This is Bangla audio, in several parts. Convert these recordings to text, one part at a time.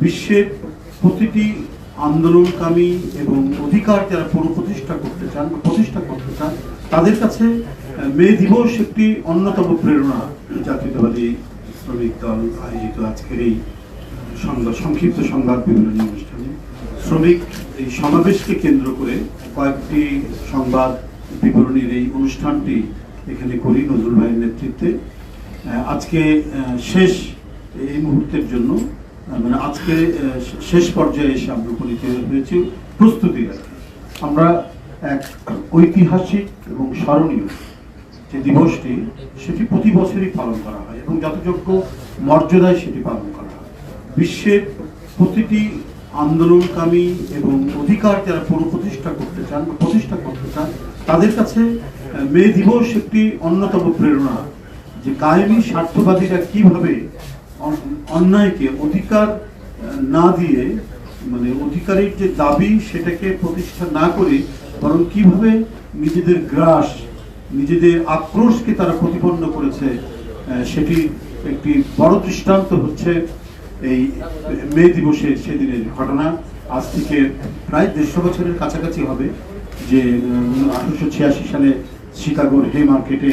বিশ্বের প্রতিটি আন্দোলনকামী এবং অধিকার যারা পুনঃপ্রতিষ্ঠা করতে চান তাদের কাছে মে দিবস একটি অন্যতম প্রেরণা। জাতীয়তাবাদী শ্রমিক দল আয়োজিত আজকের এই সংক্ষিপ্ত সংবাদ বিবরণী অনুষ্ঠানে শ্রমিক এই সমাবেশকে কেন্দ্র করে কয়েকটি সংবাদ বিবরণীর এই অনুষ্ঠানটি এখানে করি নজরুল ভাইয়ের নেতৃত্বে। আজকে শেষ এই মুহূর্তের জন্য মানে আজকে শেষ পর্যায়ে এসে আমরা উপনীত হয়েছি প্রস্তুতি রাখি। আমরা এক ঐতিহাসিক এবং স্মরণীয় যে দিবসটি সেটি প্রতি বছরই পালন করা হয় এবং যথাযোগ্য মর্যাদায় সেটি পালন করা হয়। বিশ্বের প্রতিটি আন্দোলনকামী এবং অধিকার যারা পুনঃপ্রতিষ্ঠা করতে চান তাদের কাছে মে দিবস একটি অন্যতম প্রেরণা যে কায়েমি স্বার্থবাদীরা কিভাবে অন্যায়কে অধিকার না দিয়ে মানে অধিকারের যে দাবি সেটাকে প্রতিষ্ঠা না করে বরং কিভাবে নিজেদের গ্রাস নিজেদের আক্রোশকে তারা প্রতিপন্ন করেছে সেটি একটি বড় দৃষ্টান্ত হচ্ছে এই মে দিবসের সেদিনের ঘটনা। আজ থেকে প্রায় 150 বছরের কাছাকাছি হবে যে 1886 সালে শিকাগোর হে মার্কেটে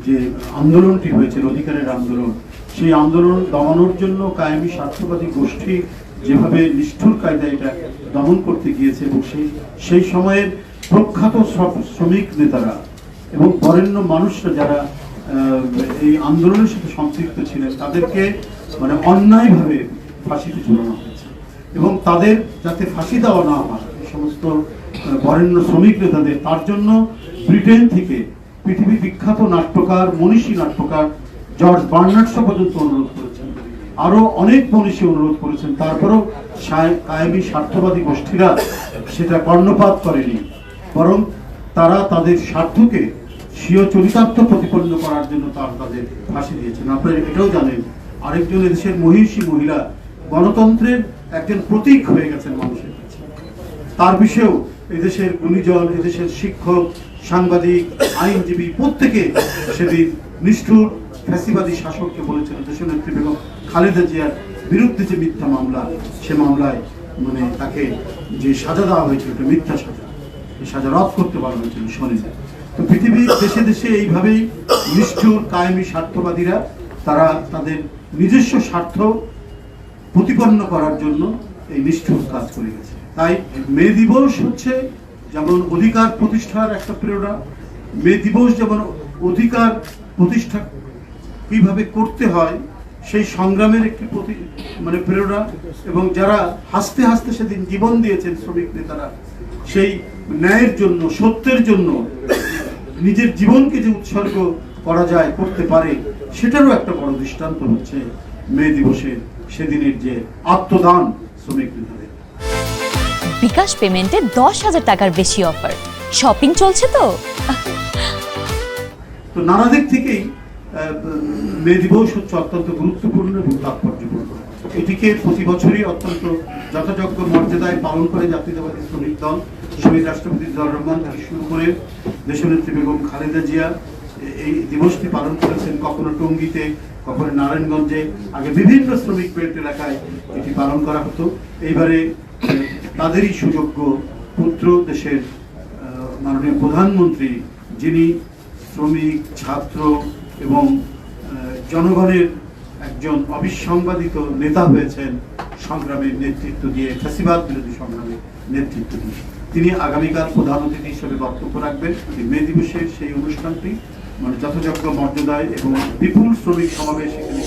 যে আন্দোলনটি হয়েছিল অধিকারের আন্দোলন, সেই আন্দোলন দমানোর জন্য কায়েমি স্বার্থবাদী গোষ্ঠী যেভাবে নিষ্ঠুর কায়দায় এটা দমন করতে গিয়েছে এবং সেই সময়ের প্রখ্যাত সব শ্রমিক নেতারা এবং বরেণ্য মানুষরা যারা এই আন্দোলনের সাথে সম্পৃক্ত ছিলেন তাদেরকে মানে অন্যায়ভাবে ফাঁসিতে ঝুলানো হয়েছে এবং তাদের যাতে ফাঁসি দেওয়া না হয় এই সমস্ত বরেণ্য শ্রমিক নেতাদের তার জন্য ব্রিটেন থেকে পৃথিবী বিখ্যাত নাট্যকার মনীষী নাট্যকার জর্জ বার্নার্ড পর্যন্ত অনুরোধ করেছেন, আরো অনেক মনীষী অনুরোধ করেছেন, তারপরেও কায়েমি স্বার্থবাদী গোষ্ঠীরা সেটা কর্ণপাত করেনি, বরং তারা তাদের স্বার্থকে স্বীয় চরিতার্থ প্রতিপন্ন করার জন্য তাদের ফাঁসি দিয়েছেন। আপনারা এটাও জানেন আরেকজন এদেশের মহিষী মহিলা গণতন্ত্রের একজন প্রতীক হয়ে গেছেন মানুষের কাছে, তার বিষয়েও এদেশের গুণীজন এদেশের শিক্ষক সাংবাদিক আইনজীবী প্রত্যেকে সেদিন নিষ্ঠুর ফ্যাসিবাদী শাসককে বলেছেন দেশনেত্রী বেগম খালেদা জিয়ার বিরুদ্ধে যে মিথ্যা মামলা সে মামলায় মানে তাকে যে সাজা দেওয়া হয়েছিল এটা মিথ্যা সাজা, এই সাজা রদ করতে বলা হয়েছিল শনিবার। তো পৃথিবীর দেশে দেশে এইভাবেই নিষ্ঠুর কায়েমি স্বার্থবাদীরা তারা তাদের নিজস্ব স্বার্থ প্রতিপন্ন করার জন্য এই নিষ্ঠুর কাজ করে গেছে। তাই মে দিবস হচ্ছে যেমন অধিকার প্রতিষ্ঠার একটা প্রেরণা, মে দিবস যেমন অধিকার প্রতিষ্ঠা কিভাবে করতে হয় সেই সংগ্রামের একটি মানে প্রেরণা এবং যারা হাসতে হাসতে সেদিন জীবন দিয়েছেন শ্রমিক নেতারা সেই ন্যায়ের জন্য সত্যের জন্য নিজের জীবনকে যে উৎসর্গ করা যায় করতে পারে সেটারও একটা বড় দৃষ্টান্ত হচ্ছে মে দিবসের সেদিনের যে আত্মদান শ্রমিক নেতাদের। বিকাশ পেমেন্টে 10,000 টাকার বেশি অফার, শপিং চলছে তো নানা দিক থেকেই মে দিবস হচ্ছে অত্যন্ত গুরুত্বপূর্ণ এবং তাৎপর্যপূর্ণ। এটিকে প্রতি বছরই অত্যন্ত যথাযোগ্য মর্যাদায় পালন করে জাতীয়তাবাদী শ্রমিক দল, শহীদ রাষ্ট্রপতি জিয়াউর রহমান থেকে শুরু করে দেশনেত্রী বেগম খালেদা জিয়া এই দিবসটি পালন করেছেন, কখনো টঙ্গীতে কখনো নারায়ণগঞ্জে, আগে বিভিন্ন শ্রমিক বেল্ট এলাকায় এটি পালন করা হতো। এইবারে তাদেরই সুযোগ্য পুত্র দেশের মাননীয় প্রধানমন্ত্রী যিনি শ্রমিক ছাত্র এবং জনগণের একজন অবিসংবাদিত নেতা হয়েছেন সংগ্রামের নেতৃত্ব দিয়ে, ফ্যাসিবাদ বিরোধী সংগ্রামের নেতৃত্ব দিয়ে, তিনি আগামীকাল প্রধান অতিথি হিসেবে বক্তব্য রাখবেন। মে দিবসের সেই অনুষ্ঠানটি মানে যথাযোগ্য মর্যাদায় এবং বিপুল শ্রমিক সমাবেশ এখানে